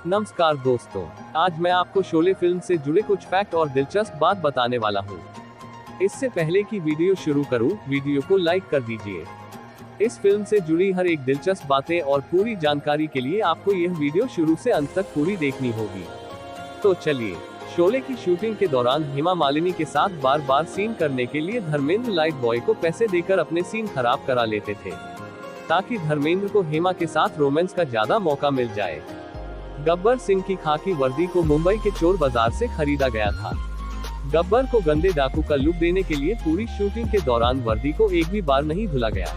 नमस्कार दोस्तों, आज मैं आपको शोले फिल्म से जुड़े कुछ फैक्ट और दिलचस्प बात बताने वाला हूँ। इससे पहले कि वीडियो शुरू करूँ, वीडियो को लाइक कर दीजिए। इस फिल्म से जुड़ी हर एक दिलचस्प बातें और पूरी जानकारी के लिए आपको यह वीडियो शुरू से अंत तक पूरी देखनी होगी। तो चलिए, शोले की शूटिंग के दौरान हेमा मालिनी के साथ बार बार सीन करने के लिए धर्मेंद्र लाइट बॉय को पैसे देकर अपने सीन खराब करा लेते थे, ताकि धर्मेंद्र को हेमा के साथ रोमांस का ज्यादा मौका मिल जाए। गब्बर सिंह की खाकी वर्दी को मुंबई के चोर बाजार से खरीदा गया था। गब्बर को गंदे डाकू का लुक देने के लिए पूरी शूटिंग के दौरान वर्दी को एक भी बार नहीं धुला गया।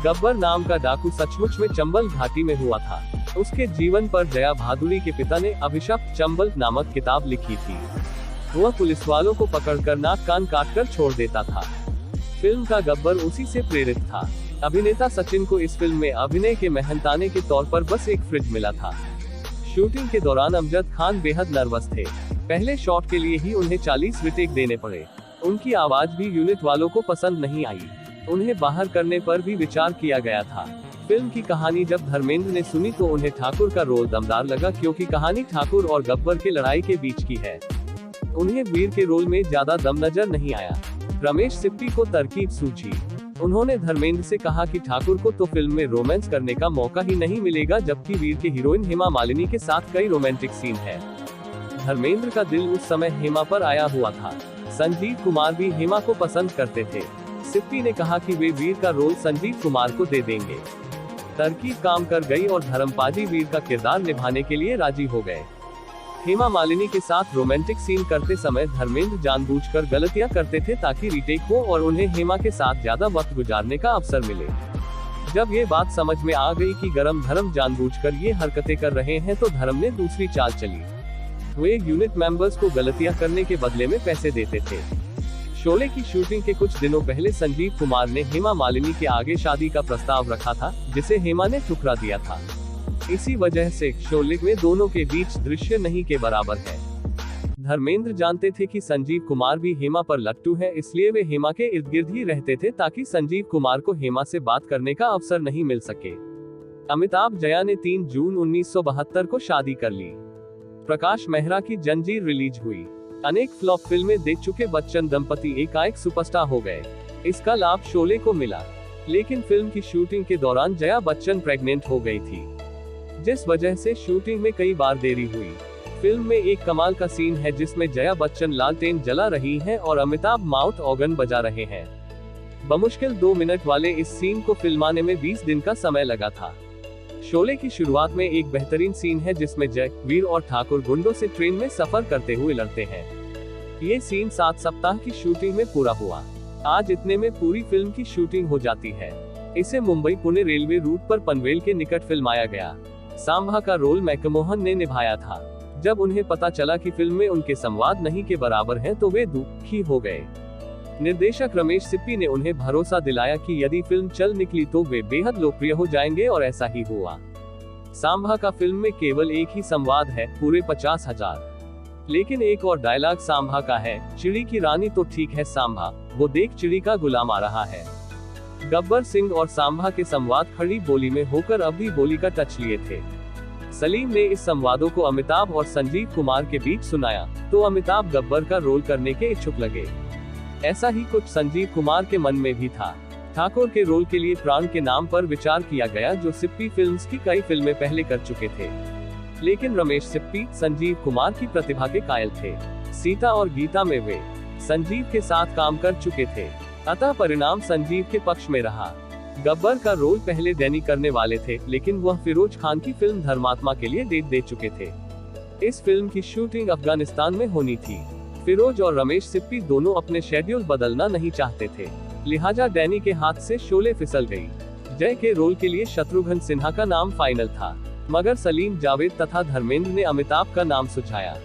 गब्बर नाम का डाकू सचमुच में चंबल घाटी में हुआ था। उसके जीवन पर जया भादुड़ी के पिता ने अभिशप्त चंबल नामक किताब लिखी थी। वह पुलिस वालों को पकड़कर नाक कान काटकर छोड़ देता था। फिल्म का गब्बर उसी से प्रेरित था। अभिनेता सचिन को इस फिल्म में अभिनय के मेहनताने के तौर पर बस एक फ्रिज मिला था। शूटिंग के दौरान अमजद खान बेहद नर्वस थे। पहले शॉट के लिए ही उन्हें 40 रिटेक देने पड़े। उनकी आवाज भी यूनिट वालों को पसंद नहीं आई। उन्हें बाहर करने पर भी विचार किया गया था। फिल्म की कहानी जब धर्मेंद्र ने सुनी तो उन्हें ठाकुर का रोल दमदार लगा, क्योंकि कहानी ठाकुर और गब्बर के लड़ाई के बीच की है। उन्हें वीर के रोल में ज्यादा दम नजर नहीं आया। रमेश सिप्पी को तरकीब सूझी। उन्होंने धर्मेंद्र से कहा कि ठाकुर को तो फिल्म में रोमांस करने का मौका ही नहीं मिलेगा, जबकि वीर के हीरोइन हेमा मालिनी के साथ कई रोमांटिक सीन है। धर्मेंद्र का दिल उस समय हेमा पर आया हुआ था। संजीव कुमार भी हेमा को पसंद करते थे। सिप्पी ने कहा कि वे वीर का रोल संजीव कुमार को दे देंगे। तरकीब काम कर गई और धर्मपाजी वीर का किरदार निभाने के लिए राजी हो गए। हेमा मालिनी के साथ रोमांटिक सीन करते समय धर्मेंद्र जानबूझकर गलतियां करते थे, ताकि रीटेक हो और उन्हें हेमा के साथ ज्यादा वक्त गुजारने का अवसर मिले। जब ये बात समझ में आ गई कि गरम धर्म जानबूझकर ये हरकतें कर रहे हैं, तो धर्म ने दूसरी चाल चली। वे यूनिट मेंबर्स को गलतियां करने के बदले में पैसे देते थे। शोले की शूटिंग के कुछ दिनों पहले संजीव कुमार ने हेमा मालिनी के आगे शादी का प्रस्ताव रखा था, जिसे हेमा ने ठुकरा दिया था। इसी वजह से शोले में दोनों के बीच दृश्य नहीं के बराबर है। धर्मेंद्र जानते थे कि संजीव कुमार भी हेमा पर लट्टू है, इसलिए वे हेमा के इर्द गिर्द ही रहते थे, ताकि संजीव कुमार को हेमा से बात करने का अवसर नहीं मिल सके। अमिताभ जया ने 3 जून 1972 को शादी कर ली। प्रकाश मेहरा की जंजीर रिलीज हुई। अनेक फ्लॉप फिल्में देख चुके बच्चन दंपति एकाएक सुपरस्टार हो गए। इसका लाभ शोले को मिला, लेकिन फिल्म की शूटिंग के दौरान जया बच्चन प्रेग्नेंट हो गई थी, जिस वजह से शूटिंग में कई बार देरी हुई। फिल्म में एक कमाल का सीन है जिसमें जया बच्चन लालटेन जला रही हैं और अमिताभ माउथ ऑर्गन बजा रहे हैं। बमुश्किल 2 मिनट वाले इस सीन को फिल्माने में 20 दिन का समय लगा था। शोले की शुरुआत में एक बेहतरीन सीन है जिसमें जय, वीर और ठाकुर गुंडों से ट्रेन में सफर करते हुए लड़ते हैं। ये सीन 7 सप्ताह की शूटिंग में पूरा हुआ। आज इतने में पूरी फिल्म की शूटिंग हो जाती है। इसे मुंबई पुणे रेलवे रूट पर पनवेल के निकट फिल्माया गया। सांभा का रोल मैकमोहन ने निभाया था। जब उन्हें पता चला कि फिल्म में उनके संवाद नहीं के बराबर हैं, तो वे दुखी हो गए। निर्देशक रमेश सिप्पी ने उन्हें भरोसा दिलाया कि यदि फिल्म चल निकली तो वे बेहद लोकप्रिय हो जाएंगे, और ऐसा ही हुआ। सांभा का फिल्म में केवल एक ही संवाद है, पूरे 50,000। लेकिन एक और डायलॉग सांभा का है, चिड़ी की रानी तो ठीक है सांभा, वो देख चिड़ी का गुलाम आ रहा है। गब्बर सिंह और सांभा के संवाद खड़ी बोली में होकर अवधी बोली का टच लिए थे। सलीम ने इस संवादों को अमिताभ और संजीव कुमार के बीच सुनाया, तो अमिताभ गब्बर का रोल करने के इच्छुक लगे। ऐसा ही कुछ संजीव कुमार के मन में भी था। ठाकुर के रोल के लिए प्राण के नाम पर विचार किया गया, जो सिप्पी फिल्म्स की कई फिल्में पहले कर चुके थे। लेकिन रमेश सिप्पी संजीव कुमार की प्रतिभा के कायल थे। सीता और गीता में वे संजीव के साथ काम कर चुके थे, अतः परिणाम संजीव के पक्ष में रहा। गब्बर का रोल पहले डैनी करने वाले थे, लेकिन वह फिरोज खान की फिल्म धर्मात्मा के लिए डेट दे चुके थे। इस फिल्म की शूटिंग अफगानिस्तान में होनी थी। फिरोज और रमेश सिप्पी दोनों अपने शेड्यूल बदलना नहीं चाहते थे, लिहाजा डैनी के हाथ से शोले फिसल गई। जय के रोल के लिए शत्रुघ्न सिन्हा का नाम फाइनल था, मगर सलीम जावेद तथा धर्मेंद्र ने अमिताभ का नाम सुझाया।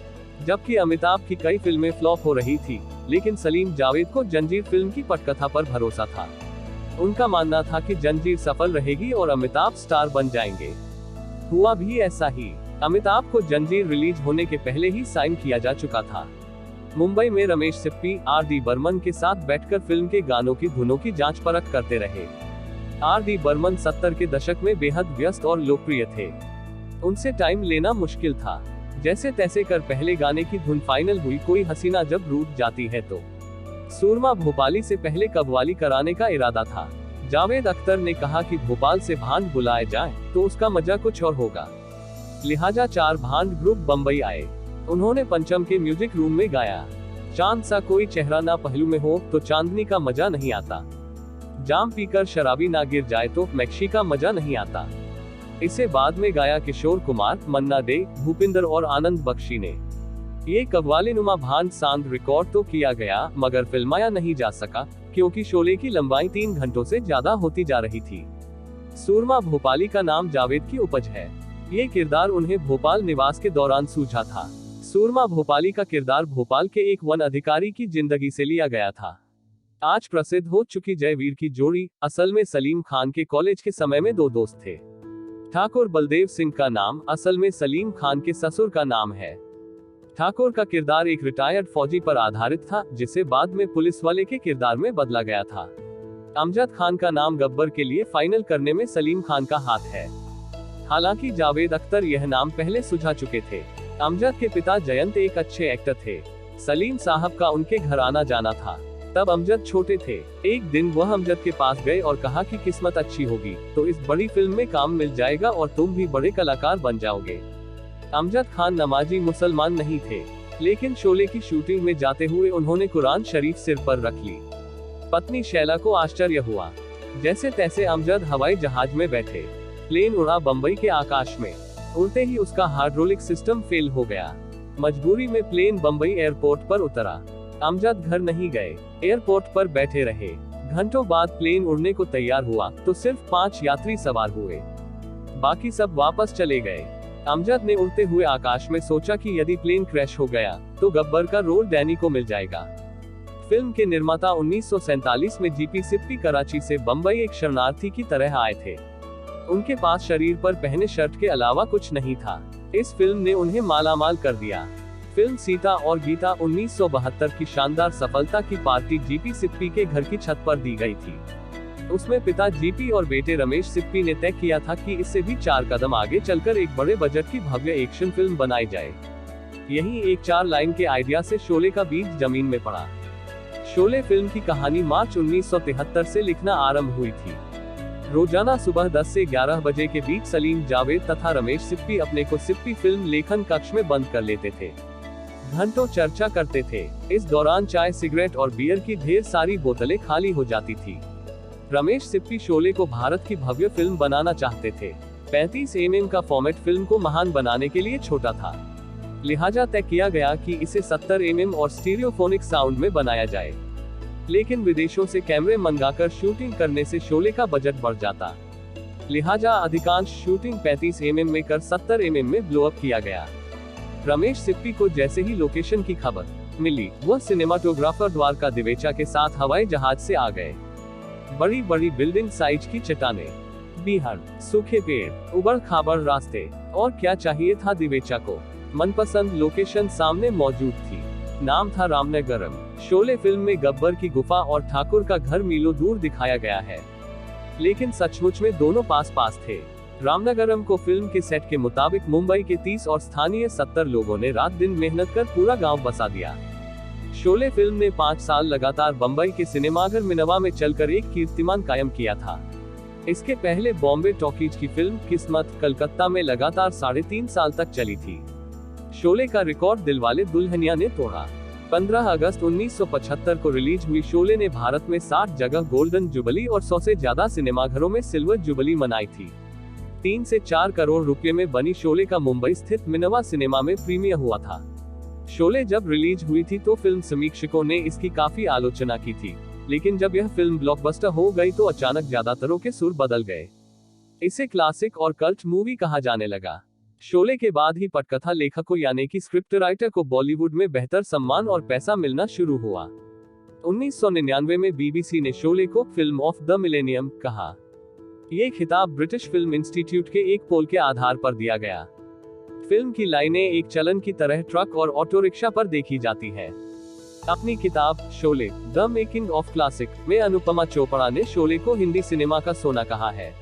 जबकि अमिताभ की कई फिल्में फ्लॉप हो रही थी, लेकिन सलीम जावेद को जंजीर फिल्म की पटकथा पर भरोसा था। उनका मानना था कि जंजीर सफल रहेगी और अमिताभ स्टार बन जाएंगे। हुआ भी ऐसा ही। अमिताभ को जंजीर रिलीज होने के पहले ही साइन किया जा चुका था। मुंबई में रमेश सिप्पी आर.डी. बर्मन के साथ बैठकर फिल्म के गानों की धुनों की जांच परख करते रहे। आर.डी. बर्मन 70 के दशक में बेहद व्यस्त और लोकप्रिय थे। उनसे टाइम लेना मुश्किल था। जैसे तैसे कर पहले गाने की धुन फाइनल हुई, कोई हसीना जब रूठ जाती है तो। सूरमा भोपाली से पहले कव्वाली कराने का इरादा था। जावेद अख्तर ने कहा कि भोपाल से भांड बुलाए जाएं, तो उसका मजा कुछ और होगा। लिहाजा 4 भांड ग्रुप बम्बई आए। उन्होंने पंचम के म्यूजिक रूम में गाया। चांद सा कोई चेहरा ना पहलू में हो तो चांदनी का मजा नहीं आता। जाम पीकर शराबी ना गिर जाए तो मैक्शी का मजा नहीं आता। इसे बाद में गाया किशोर कुमार, मन्ना डे, भूपिंदर और आनंद बख्शी ने। ये कव्वाली नुमा भांड सांग रिकॉर्ड तो किया गया, मगर फिल्माया नहीं जा सका, क्योंकि शोले की लंबाई 3 घंटों से ज्यादा होती जा रही थी। सूरमा भोपाली का नाम जावेद की उपज है। ये किरदार उन्हें भोपाल निवास के दौरान सूझा था। सूरमा भोपाली का किरदार भोपाल के एक वन अधिकारी की जिंदगी से लिया गया था। आज प्रसिद्ध हो चुकी जयवीर की जोड़ी असल में सलीम खान के कॉलेज के समय में 2 दोस्त थे। ठाकुर बलदेव सिंह का नाम असल में सलीम खान के ससुर का नाम है। ठाकुर का किरदार एक रिटायर्ड फौजी पर आधारित था, जिसे बाद में पुलिस वाले के किरदार में बदला गया था। अमजद खान का नाम गब्बर के लिए फाइनल करने में सलीम खान का हाथ है। हालांकि जावेद अख्तर यह नाम पहले सुझा चुके थे। अमजद के पिता जयंत एक अच्छे एक्टर थे। सलीम साहब का उनके घर आना जाना था। तब अमजद छोटे थे। एक दिन वह अमजद के पास गए और कहा कि किस्मत अच्छी होगी तो इस बड़ी फिल्म में काम मिल जाएगा और तुम भी बड़े कलाकार बन जाओगे। अमजद खान नमाजी मुसलमान नहीं थे, लेकिन शोले की शूटिंग में जाते हुए उन्होंने कुरान शरीफ सिर पर रख ली। पत्नी शैला को आश्चर्य हुआ। जैसे तैसे अमजद हवाई जहाज में बैठे। प्लेन उड़ा बम्बई के आकाश में। उड़ते ही उसका हाइड्रोलिक सिस्टम फेल हो गया। मजबूरी में प्लेन बम्बई एयरपोर्ट पर उतरा। अमजद घर नहीं गए, एयरपोर्ट पर बैठे रहे। घंटों बाद प्लेन उड़ने को तैयार हुआ तो सिर्फ 5 यात्री सवार हुए, बाकी सब वापस चले गए। अमजद ने उड़ते हुए आकाश में सोचा कि यदि प्लेन क्रैश हो गया तो गब्बर का रोल डैनी को मिल जाएगा। फिल्म के निर्माता 1947 में जीपी सिप्पी कराची से बम्बई एक शरणार्थी की तरह आए थे। उनके पास शरीर पर पहने शर्ट के अलावा कुछ नहीं था। इस फिल्म ने उन्हें मालामाल कर दिया। फिल्म सीता और गीता 1972 की शानदार सफलता की पार्टी जीपी सिप्पी के घर की छत पर दी गई थी। उसमें पिता जीपी और बेटे रमेश सिप्पी ने तय किया था कि इससे भी 4 कदम आगे चलकर एक बड़े बजट की भव्य एक्शन फिल्म बनाई जाए। यही एक 4 लाइन के आइडिया से शोले का बीज जमीन में पड़ा। शोले फिल्म की कहानी मार्च 1973 से लिखना आरंभ हुई थी। रोजाना सुबह 10 से 11 बजे के बीच सलीम, जावेद तथा रमेश सिप्पी अपने को सिप्पी फिल्म लेखन कक्ष में बंद कर लेते थे। घंटों चर्चा करते थे। इस दौरान चाय, सिगरेट और बियर की ढेर सारी बोतलें खाली हो जाती थी। रमेश सिप्पी शोले को भारत की भव्य फिल्म बनाना चाहते थे। 35 mm का फॉर्मेट फिल्म को महान बनाने के लिए छोटा था, लिहाजा तय किया गया कि इसे 70 mm और स्टीरियोफोनिक साउंड में बनाया जाए। लेकिन विदेशों से कैमरे मंगाकर शूटिंग करने से शोले का बजट बढ़ जाता, लिहाजा अधिकांश शूटिंग 35 mm में कर 70 mm में ब्लो अप किया गया। रमेश सिप्पी को जैसे ही लोकेशन की खबर मिली, वह सिनेमाटोग्राफर द्वारका दिवेचा के साथ हवाई जहाज से आ गए। बड़ी बड़ी बिल्डिंग, साइज की चट्टानें, बिहार, सूखे पेड़, उबड़ खाबड़ रास्ते, और क्या चाहिए था दिवेचा को। मनपसंद लोकेशन सामने मौजूद थी। नाम था रामनगरम। शोले फिल्म में गब्बर की गुफा और ठाकुर का घर मीलों दूर दिखाया गया है, लेकिन सचमुच में दोनों पास पास थे। रामनगरम को फिल्म के सेट के मुताबिक मुंबई के 30 और स्थानीय 70 लोगों ने रात दिन मेहनत कर पूरा गांव बसा दिया। शोले फिल्म ने 5 साल लगातार बम्बई के सिनेमाघर मिनवा में चलकर एक कीर्तिमान कायम किया था। इसके पहले बॉम्बे टॉकीज की फिल्म किस्मत कलकत्ता में लगातार 3.5 साल तक चली थी। शोले का रिकॉर्ड दिलवाले दुल्हनिया ने तोड़ा। 15 अगस्त 1975 को रिलीज हुई शोले ने भारत में 60 जगह गोल्डन जुबली और 100 से ज्यादा सिनेमाघरों में सिल्वर जुबली मनाई थी। 3 से 4 करोड़ रुपए में बनी शोले का मुंबई स्थित मिनवा सिनेमा में प्रीमियर हुआ था। शोले जब रिलीज हुई थी तो फिल्म समीक्षकों ने इसकी काफी आलोचना की थी, लेकिन जब यह फिल्म ब्लॉकबस्टर हो गई तो अचानक ज्यादातरों के सुर बदल गए। इसे क्लासिक और कल्ट मूवी कहा जाने लगा। शोले के बाद ही पटकथा लेखकों यानी कि स्क्रिप्ट राइटर को बॉलीवुड में बेहतर सम्मान और पैसा मिलना शुरू हुआ। 1999 में बीबीसी ने शोले को फिल्म ऑफ द मिलेनियम कहा। ये खिताब ब्रिटिश फिल्म इंस्टीट्यूट के एक पोल के आधार पर दिया गया। फिल्म की लाइनें एक चलन की तरह ट्रक और ऑटो रिक्शा पर देखी जाती है। अपनी किताब Sholay the making of classic में अनुपमा चोपड़ा ने शोले को हिंदी सिनेमा का सोना कहा है।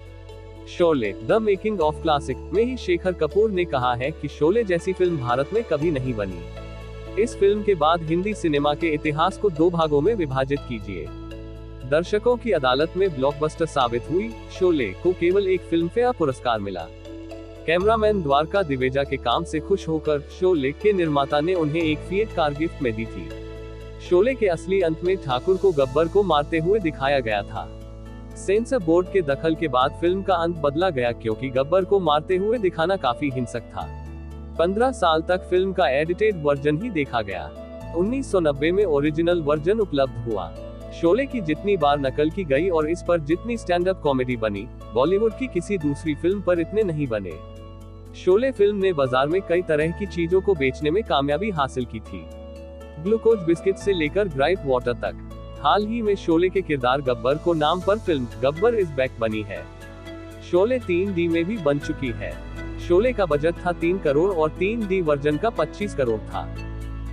Sholay the making of classic में ही शेखर कपूर ने कहा है कि शोले जैसी फिल्म भारत में कभी नहीं बनी। इस फिल्म के बाद हिंदी सिनेमा के इतिहास को 2 भागों में विभाजित कीजिए। दर्शकों की अदालत में ब्लॉकबस्टर साबित हुई, शोले को केवल एक फिल्मफेयर पुरस्कार मिला। कैमरामैन द्वारका दिवेजा के काम से खुश होकर शोले के निर्माता ने उन्हें एक फिएट कार गिफ्ट में दी थी। शोले के असली अंत में ठाकुर को गब्बर को मारते हुए दिखाया गया था। सेंसर बोर्ड के दखल के बाद फिल्म का अंत बदला गया क्योंकि गब्बर को मारते हुए दिखाना काफी हिंसक था। 15 साल तक फिल्म का एडिटेड वर्जन ही देखा गया। 1990 में ओरिजिनल वर्जन उपलब्ध हुआ। शोले की जितनी बार नकल की गई और इस पर जितनी स्टैंड अप कॉमेडी बनी, बॉलीवुड की किसी दूसरी फिल्म पर इतने नहीं बने। शोले फिल्म ने बाजार में कई तरह की चीजों को बेचने में कामयाबी हासिल की थी, ग्लूकोज बिस्किट से लेकर ग्राइप वाटर तक। हाल ही में शोले के किरदार गब्बर को नाम पर फिल्म गब्बर इज बैक बनी है। शोले 3D में भी बन चुकी है। शोले का बजट था 3 करोड़ और 3D वर्जन का 25 करोड़ था।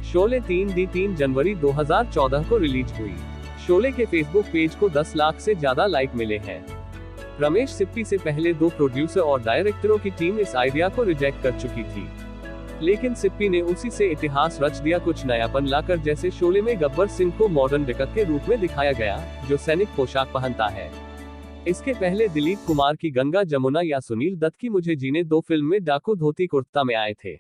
शोले 3D 3 जनवरी 2014 को रिलीज हुई। शोले के फेसबुक पेज को 10 लाख से ज्यादा लाइक मिले हैं। रमेश सिप्पी से पहले 2 प्रोड्यूसर और डायरेक्टरों की टीम इस आइडिया को रिजेक्ट कर चुकी थी, लेकिन सिप्पी ने उसी से इतिहास रच दिया, कुछ नयापन लाकर। जैसे शोले में गब्बर सिंह को मॉडर्न डिकत के रूप में दिखाया गया, जो सैनिक पोशाक पहनता है। इसके पहले दिलीप कुमार की गंगा जमुना या सुनील दत्त की मुझे जीने दो फिल्म में डाकू धोती कुर्ता में आए थे।